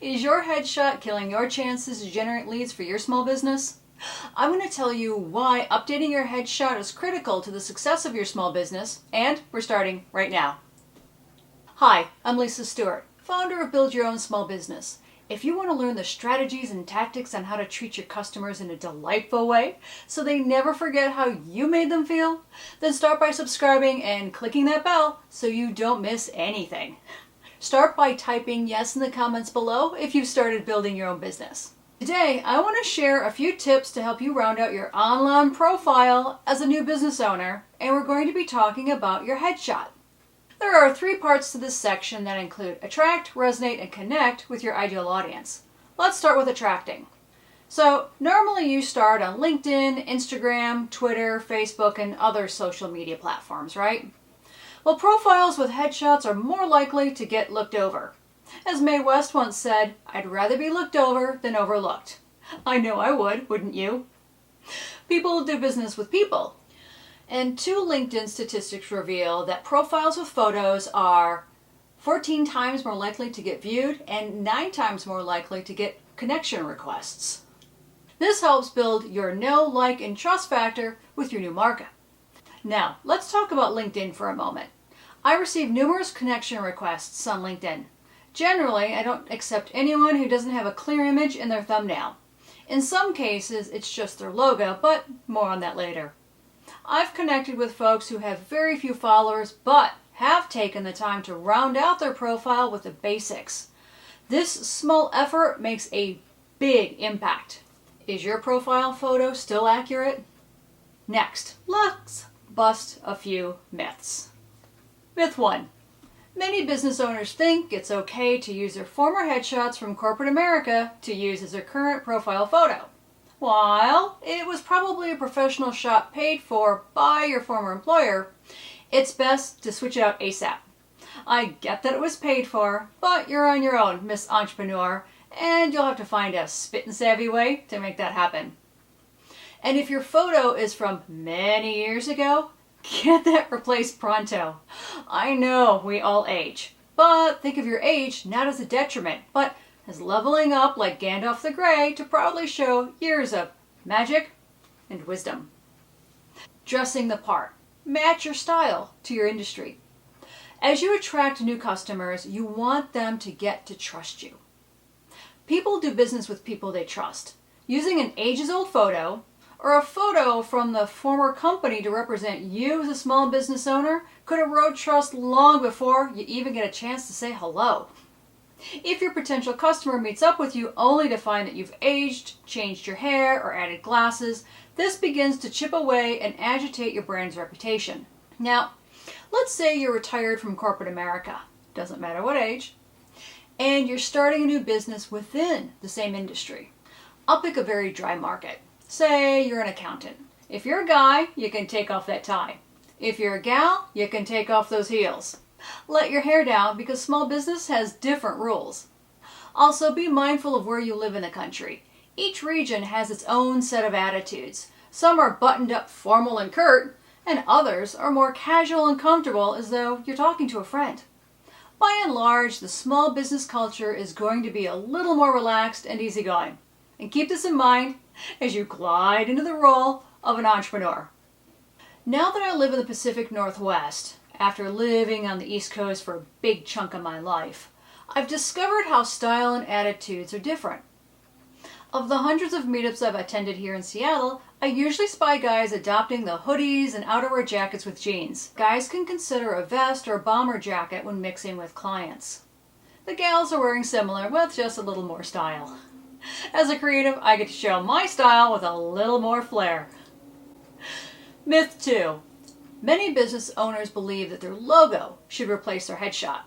Is your headshot killing your chances to generate leads for your small business? I'm going to tell you why updating your headshot is critical to the success of your small business, and we're starting right now. Hi, I'm Lisa Stewart, founder of Build Your Own Small Business. If you want to learn the strategies and tactics on how to treat your customers in a delightful way so they never forget how you made them feel, then start by subscribing and clicking that bell so you don't miss anything. Start by typing yes in the comments below if you've started building your own business. Today, I want to share a few tips to help you round out your online profile as a new business owner, and we're going to be talking about your headshot. There are 3 parts to this section that include attract, resonate, and connect with your ideal audience. Let's start with attracting. So normally you start on LinkedIn, Instagram, Twitter, Facebook, and other social media platforms, right? Well, profiles with headshots are more likely to get looked over. As Mae West once said, "I'd rather be looked over than overlooked." I know I would, wouldn't you? People do business with people. And 2 LinkedIn statistics reveal that profiles with photos are 14 times more likely to get viewed and 9 times more likely to get connection requests. This helps build your know, like, and trust factor with your new market. Now, let's talk about LinkedIn for a moment. I receive numerous connection requests on LinkedIn. Generally, I don't accept anyone who doesn't have a clear image in their thumbnail. In some cases, it's just their logo, but more on that later. I've connected with folks who have very few followers, but have taken the time to round out their profile with the basics. This small effort makes a big impact. Is your profile photo still accurate? Next, let's bust a few myths. Myth 1. Many business owners think it's okay to use their former headshots from corporate America to use as their current profile photo. While it was probably a professional shot paid for by your former employer, it's best to switch it out ASAP. I get that it was paid for, but you're on your own, Miss Entrepreneur, and you'll have to find a spit and savvy way to make that happen. And if your photo is from many years ago, get that replaced pronto. I know we all age, but think of your age not as a detriment, but as leveling up like Gandalf the Grey to proudly show years of magic and wisdom. Dressing the part. Match your style to your industry. As you attract new customers, you want them to get to trust you. People do business with people they trust. Using an ages-old photo or a photo from the former company to represent you as a small business owner could erode trust long before you even get a chance to say hello. If your potential customer meets up with you only to find that you've aged, changed your hair, or added glasses, this begins to chip away and agitate your brand's reputation. Now, let's say you're retired from corporate America, doesn't matter what age, and you're starting a new business within the same industry. I'll pick a very dry market. Say you're an accountant. If you're a guy, you can take off that tie. If you're a gal, you can take off those heels. Let your hair down because small business has different rules. Also, be mindful of where you live in the country. Each region has its own set of attitudes. Some are buttoned up, formal and curt, and others are more casual and comfortable as though you're talking to a friend. By and large, the small business culture is going to be a little more relaxed and easygoing. And keep this in mind as you glide into the role of an entrepreneur. Now that I live in the Pacific Northwest, after living on the East Coast for a big chunk of my life, I've discovered how style and attitudes are different. Of the hundreds of meetups I've attended here in Seattle, I usually spy guys adopting the hoodies and outerwear jackets with jeans. Guys can consider a vest or a bomber jacket when mixing with clients. The gals are wearing similar with just a little more style. As a creative, I get to show my style with a little more flair. Myth 2. Many business owners believe that their logo should replace their headshot.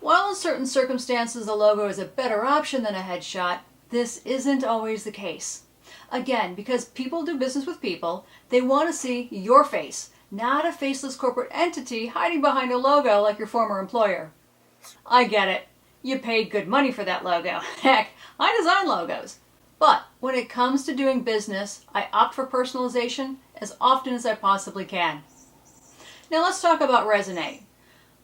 While in certain circumstances a logo is a better option than a headshot, this isn't always the case. Again, because people do business with people, they want to see your face, not a faceless corporate entity hiding behind a logo like your former employer. I get it. You paid good money for that logo. Heck, I design logos. But when it comes to doing business, I opt for personalization as often as I possibly can. Now let's talk about resonate,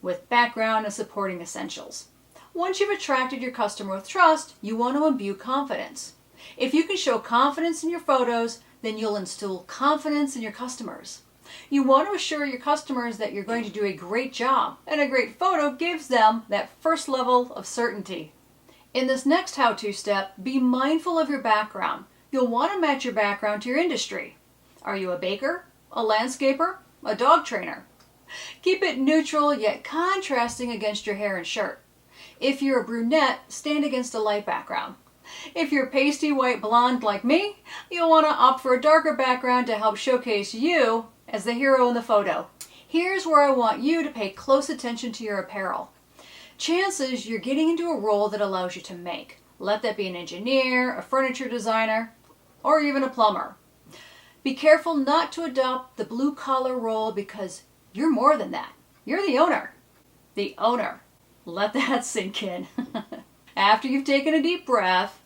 with background and supporting essentials. Once you've attracted your customer with trust, you want to imbue confidence. If you can show confidence in your photos, then you'll instill confidence in your customers. You want to assure your customers that you're going to do a great job, and a great photo gives them that first level of certainty. In this next how-to step, be mindful of your background. You'll want to match your background to your industry. Are you a baker, a landscaper, a dog trainer? Keep it neutral yet contrasting against your hair and shirt. If you're a brunette, stand against a light background. If you're pasty white blonde like me, you'll want to opt for a darker background to help showcase you as the hero in the photo. Here's where I want you to pay close attention to your apparel. Chances you're getting into a role that allows you to make. Let that be an engineer, a furniture designer, or even a plumber. Be careful not to adopt the blue-collar role because you're more than that. You're the owner. The owner. Let that sink in. After you've taken a deep breath,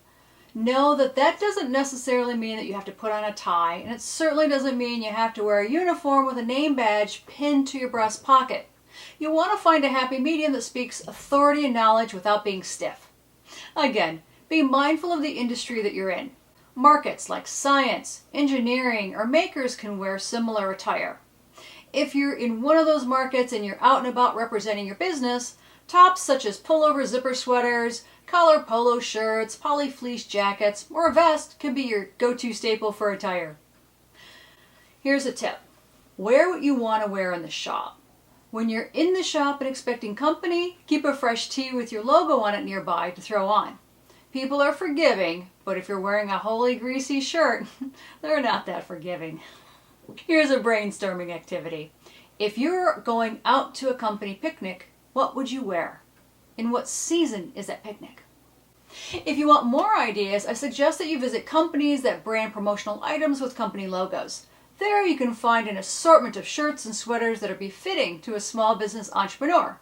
know that that doesn't necessarily mean that you have to put on a tie, and it certainly doesn't mean you have to wear a uniform with a name badge pinned to your breast pocket. You want to find a happy medium that speaks authority and knowledge without being stiff. Again, be mindful of the industry that you're in. Markets like science, engineering, or makers can wear similar attire. If you're in one of those markets and you're out and about representing your business, tops such as pullover zipper sweaters, collar polo shirts, poly fleece jackets, or a vest can be your go-to staple for attire. Here's a tip. Wear what you want to wear in the shop. When you're in the shop and expecting company, keep a fresh tee with your logo on it nearby to throw on. People are forgiving, but if you're wearing a wholly greasy shirt, they're not that forgiving. Here's a brainstorming activity. If you're going out to a company picnic, what would you wear? In what season is that picnic? If you want more ideas, I suggest that you visit companies that brand promotional items with company logos. There you can find an assortment of shirts and sweaters that are befitting to a small business entrepreneur.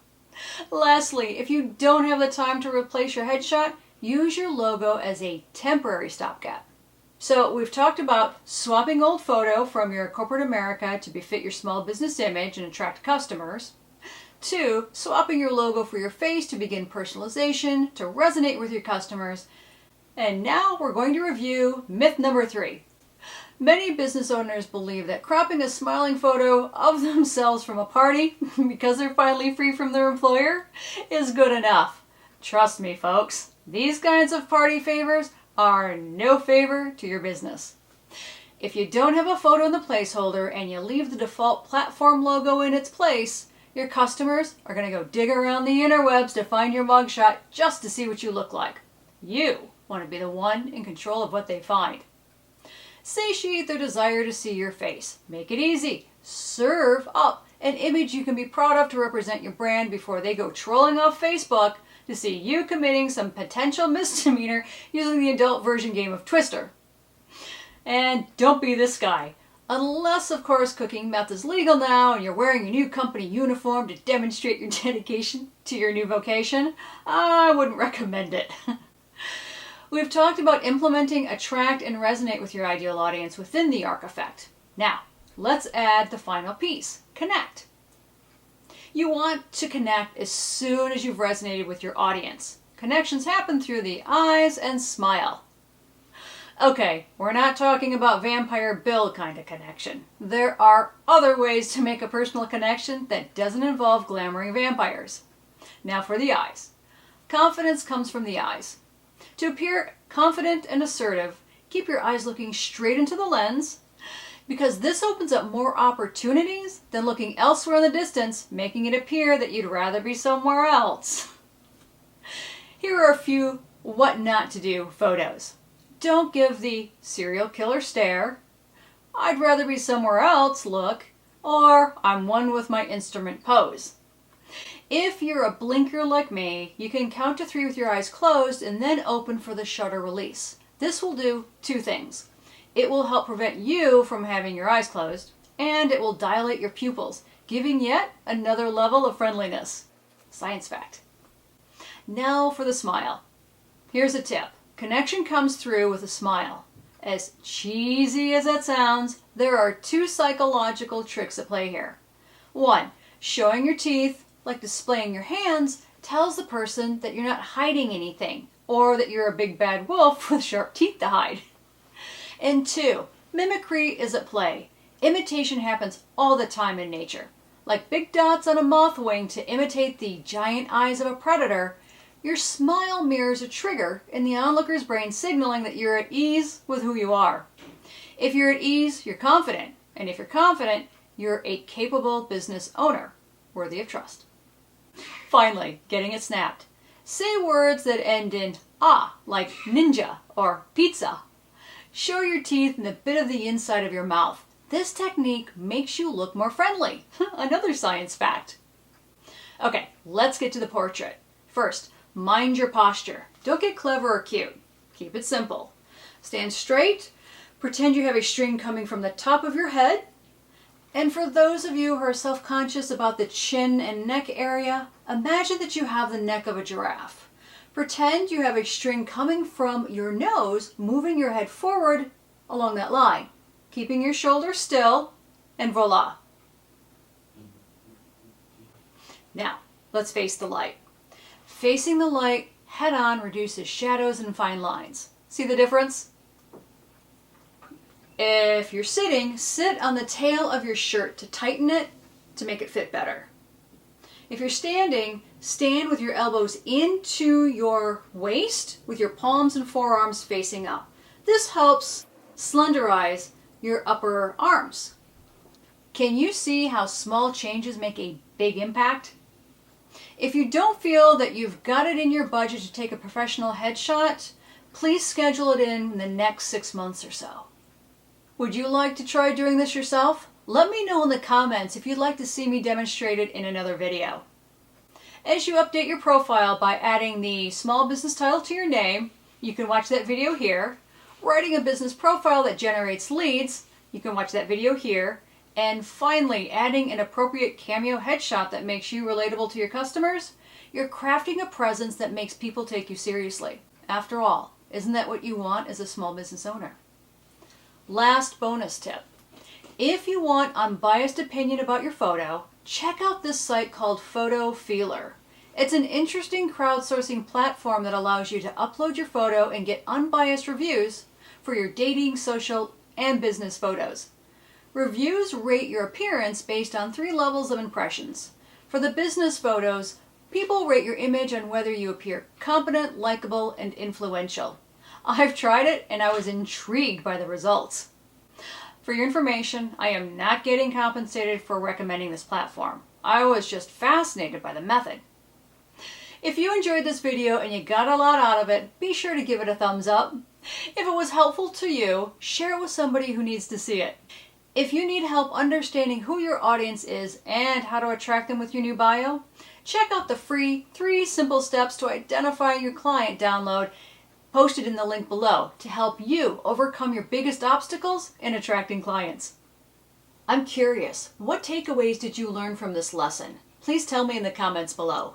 Lastly, if you don't have the time to replace your headshot, use your logo as a temporary stopgap. So we've talked about swapping old photo from your corporate America to befit your small business image and attract customers. 2, swapping your logo for your face to begin personalization, to resonate with your customers. And now we're going to review myth number 3. Many business owners believe that cropping a smiling photo of themselves from a party because they're finally free from their employer is good enough. Trust me, folks, these kinds of party favors are no favor to your business. If you don't have a photo in the placeholder and you leave the default platform logo in its place, your customers are going to go dig around the interwebs to find your mugshot just to see what you look like. You want to be the one in control of what they find. Satiate their desire to see your face. Make it easy. Serve up an image you can be proud of to represent your brand before they go trolling off Facebook to see you committing some potential misdemeanor using the adult version game of Twister. And don't be this guy. Unless, of course, cooking meth is legal now and you're wearing your new company uniform to demonstrate your dedication to your new vocation, I wouldn't recommend it. We've talked about implementing, attract, and resonate with your ideal audience within the ARC effect. Now, let's add the final piece, connect. You want to connect as soon as you've resonated with your audience. Connections happen through the eyes and smile. Okay, we're not talking about Vampire Bill kind of connection. There are other ways to make a personal connection that doesn't involve glamoring vampires. Now for the eyes. Confidence comes from the eyes. To appear confident and assertive, keep your eyes looking straight into the lens, because this opens up more opportunities than looking elsewhere in the distance, making it appear that you'd rather be somewhere else. Here are a few what not to do photos. Don't give the serial killer stare, I'd rather be somewhere else look, or I'm one with my instrument pose. If you're a blinker like me, you can count to 3 with your eyes closed and then open for the shutter release. This will do 2 things. It will help prevent you from having your eyes closed, and it will dilate your pupils, giving yet another level of friendliness. Science fact. Now for the smile. Here's a tip. Connection comes through with a smile. As cheesy as that sounds, there are 2 psychological tricks at play here. 1, showing your teeth, like displaying your hands, tells the person that you're not hiding anything or that you're a big bad wolf with sharp teeth to hide. And 2, mimicry is at play. Imitation happens all the time in nature. Like big dots on a moth wing to imitate the giant eyes of a predator, your smile mirrors a trigger in the onlooker's brain signaling that you're at ease with who you are. If you're at ease, you're confident. And if you're confident, you're a capable business owner, worthy of trust. Finally, getting it snapped. Say words that end in ah, like ninja or pizza. Show your teeth and a bit of the inside of your mouth. This technique makes you look more friendly. Another science fact. Okay, let's get to the portrait. First, mind your posture. Don't get clever or cute. Keep it simple. Stand straight. Pretend you have a string coming from the top of your head. And for those of you who are self-conscious about the chin and neck area, imagine that you have the neck of a giraffe. Pretend you have a string coming from your nose, moving your head forward along that line, keeping your shoulders still, and voila. Now, let's face the light. Facing the light head-on reduces shadows and fine lines. See the difference? If you're sitting, sit on the tail of your shirt to tighten it to make it fit better. If you're standing, stand with your elbows into your waist with your palms and forearms facing up. This helps slenderize your upper arms. Can you see how small changes make a big impact? If you don't feel that you've got it in your budget to take a professional headshot, please schedule it in the next 6 months or so. Would you like to try doing this yourself? Let me know in the comments if you'd like to see me demonstrate it in another video. As you update your profile by adding the small business title to your name, you can watch that video here. Writing a business profile that generates leads, you can watch that video here. And finally, adding an appropriate cameo headshot that makes you relatable to your customers, you're crafting a presence that makes people take you seriously. After all, isn't that what you want as a small business owner? Last bonus tip. If you want unbiased opinion about your photo, check out this site called Photo Feeler. It's an interesting crowdsourcing platform that allows you to upload your photo and get unbiased reviews for your dating, social, and business photos. Reviews rate your appearance based on 3 levels of impressions. For the business photos, people rate your image on whether you appear competent, likable, and influential. I've tried it and I was intrigued by the results. For your information, I am not getting compensated for recommending this platform. I was just fascinated by the method. If you enjoyed this video and you got a lot out of it, be sure to give it a thumbs up. If it was helpful to you, share it with somebody who needs to see it. If you need help understanding who your audience is and how to attract them with your new bio, check out the free 3 simple steps to identify your client download posted in the link below to help you overcome your biggest obstacles in attracting clients. I'm curious, what takeaways did you learn from this lesson? Please tell me in the comments below.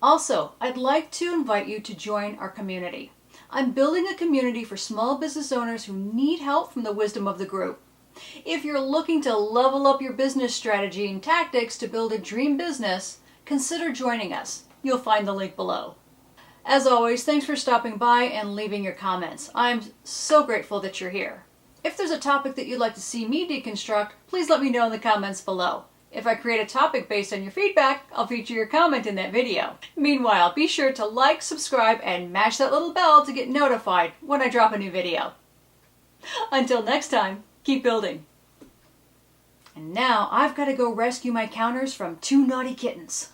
Also, I'd like to invite you to join our community. I'm building a community for small business owners who need help from the wisdom of the group. If you're looking to level up your business strategy and tactics to build a dream business, consider joining us. You'll find the link below. As always, thanks for stopping by and leaving your comments. I'm so grateful that you're here. If there's a topic that you'd like to see me deconstruct, please let me know in the comments below. If I create a topic based on your feedback, I'll feature your comment in that video. Meanwhile, be sure to like, subscribe, and mash that little bell to get notified when I drop a new video. Until next time, keep building. And now I've got to go rescue my counters from 2 naughty kittens.